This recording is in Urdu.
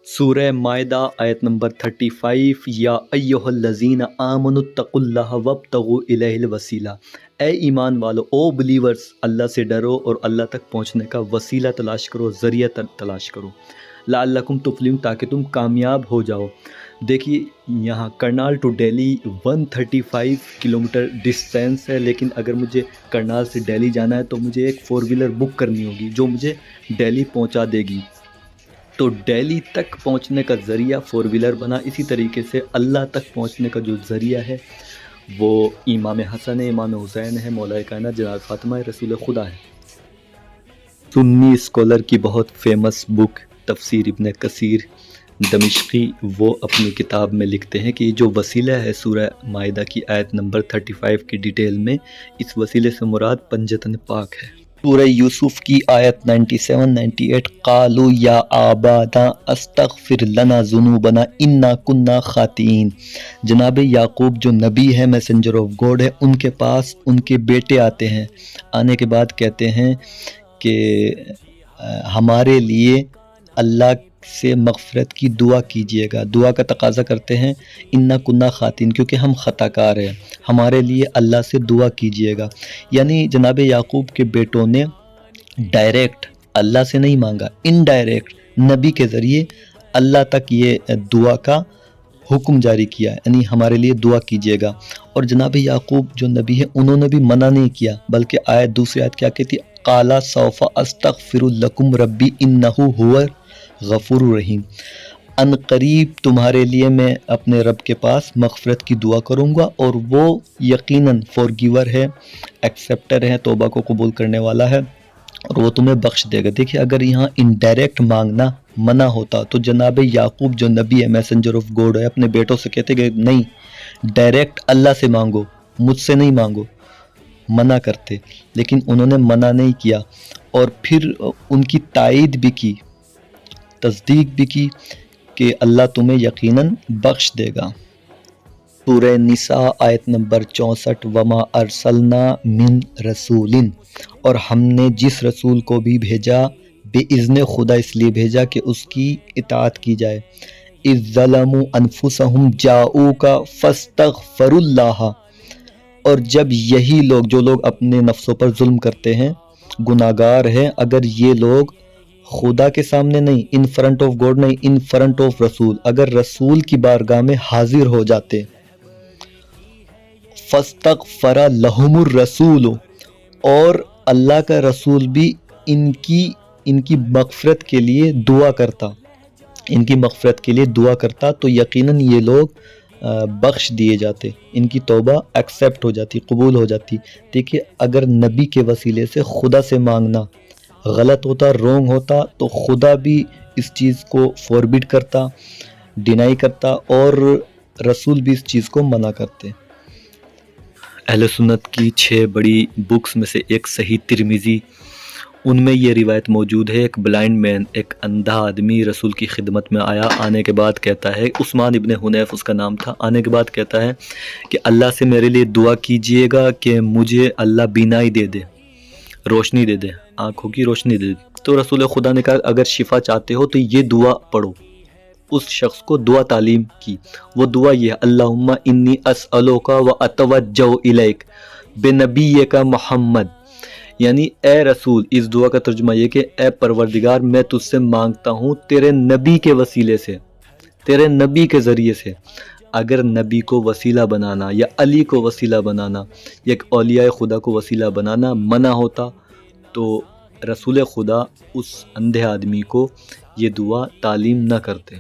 سورہ مائدہ آیت نمبر 35 یا ایہالذین آمنوا اتقوا اللہ وابتغوا الیہ الوسیلہ، اے ایمان والو، او بلیورز، اللہ سے ڈرو اور اللہ تک پہنچنے کا وسیلہ تلاش کرو، ذریعہ تلاش کرو، لعلکم تفلحون، تاکہ تم کامیاب ہو جاؤ۔ دیکھیے یہاں Karnal to Delhi 135 kilometre distance ہے، لیکن اگر مجھے کرنال سے ڈیلی جانا ہے تو مجھے ایک 4 ویلر بک کرنی ہوگی جو مجھے ڈیلی پہنچا دے گی۔ تو ڈیلی تک پہنچنے کا ذریعہ 4 ویلر بنا، اسی طریقے سے اللہ تک پہنچنے کا جو ذریعہ ہے وہ امام حسن ہے، امام حسین ہے، مولا کائنات جناب فاطمہ رسول خدا ہے۔ سنی اسکالر کی بہت فیمس بک تفسیر ابن کثیر دمشقی، وہ اپنی کتاب میں لکھتے ہیں کہ جو وسیلہ ہے سورہ مائدہ کی آیت نمبر 35 کی ڈیٹیل میں، اس وسیلے سے مراد پنجتن پاک ہے۔ سورہ یوسف کی آیت 97-98 قالوا یا آبانا استغفر لنا ذنوبنا انا کنا خاطئین، جناب یعقوب جو نبی ہے، میسنجر آف گاڈ ہے، ان کے پاس ان کے بیٹے آتے ہیں، آنے کے بعد کہتے ہیں کہ ہمارے لیے اللہ سے مغفرت کی دعا کیجئے گا، دعا کا تقاضا کرتے ہیں، انا کنا خاطئین، کیونکہ ہم خطا کار ہیں، ہمارے لیے اللہ سے دعا کیجئے گا۔ یعنی جناب یعقوب کے بیٹوں نے ڈائریکٹ اللہ سے نہیں مانگا، انڈائریکٹ نبی کے ذریعے اللہ تک یہ دعا کا حکم جاری کیا، یعنی ہمارے لیے دعا کیجئے گا۔ اور جناب یعقوب جو نبی ہے انہوں نے بھی منع نہیں کیا، بلکہ دوسری آیت کیا کہتی، قالا سوف استغفر لکم ربی انہ هو غفور الرحیم، ان قریب تمہارے لیے میں اپنے رب کے پاس مغفرت کی دعا کروں گا، اور وہ یقیناً فورگیور ہے، ایکسیپٹر ہے، توبہ کو قبول کرنے والا ہے، اور وہ تمہیں بخش دے گا۔ دیکھیے اگر یہاں انڈائریکٹ مانگنا منع ہوتا تو جناب یعقوب جو نبی ہے، میسنجر آف گاڈ ہے، اپنے بیٹوں سے کہتے کہ نہیں، ڈائریکٹ اللہ سے مانگو، مجھ سے نہیں مانگو، منع کرتے، لیکن انہوں نے منع نہیں کیا، اور پھر ان کی تائید بھی کی، تصدیق بھی کی کہ اللہ تمہیں یقیناً بخش دے گا۔ سورہ نساء آیت نمبر 64 وما ارسلنا من رسول، اور ہم نے جس رسول کو بھی بھیجا بے اذن خدا اس لیے بھیجا کہ اس کی اطاعت کی جائے، اذ ظلموا انفسہم جاؤوک فاستغفروا اللہ، اور جب یہی لوگ جو لوگ اپنے نفسوں پر ظلم کرتے ہیں، گناہگار ہیں، اگر یہ لوگ خدا کے سامنے نہیں، ان فرنٹ آف گاڈ نہیں، ان فرنٹ آف رسول، اگر رسول کی بارگاہ میں حاضر ہو جاتے، فاستغفر لہم الرسول، اور اللہ کا رسول بھی ان کی مغفرت کے لیے دعا کرتا، ان کی مغفرت کے لیے دعا کرتا، تو یقیناً یہ لوگ بخش دیے جاتے، ان کی توبہ ایکسیپٹ ہو جاتی، قبول ہو جاتی۔ دیکھیے اگر نبی کے وسیلے سے خدا سے مانگنا غلط ہوتا، رونگ ہوتا، تو خدا بھی اس چیز کو فوربڈ کرتا، ڈینائی کرتا، اور رسول بھی اس چیز کو منع کرتے۔ اہل سنت کی 6 بڑی بکس میں سے ایک صحیح ترمذی، ان میں یہ روایت موجود ہے، ایک بلائنڈ مین، ایک اندھا آدمی رسول کی خدمت میں آیا، آنے کے بعد کہتا ہے، عثمان ابن حنیف اس کا نام تھا، آنے کے بعد کہتا ہے کہ اللہ سے میرے لیے دعا کیجئے گا کہ مجھے اللہ بینائی دے دے، روشنی دے دے، آنکھوں کی روشنی دے دے۔ تو رسول خدا نے کہا اگر شفا چاہتے ہو تو یہ دعا پڑھو، اس شخص کو دعا تعلیم کی، وہ دعا یہ ہے، اللہم انی اسألوک و اتوجہ الیک بنبیک محمد، یعنی اے رسول، اس دعا کا ترجمہ یہ کہ اے پروردگار میں تجھ سے مانگتا ہوں تیرے نبی کے وسیلے سے، تیرے نبی کے ذریعے سے۔ اگر نبی کو وسیلہ بنانا یا علی کو وسیلہ بنانا یا ایک اولیاء خدا کو وسیلہ بنانا منع ہوتا تو رسول خدا اس اندھے آدمی کو یہ دعا تعلیم نہ کرتے۔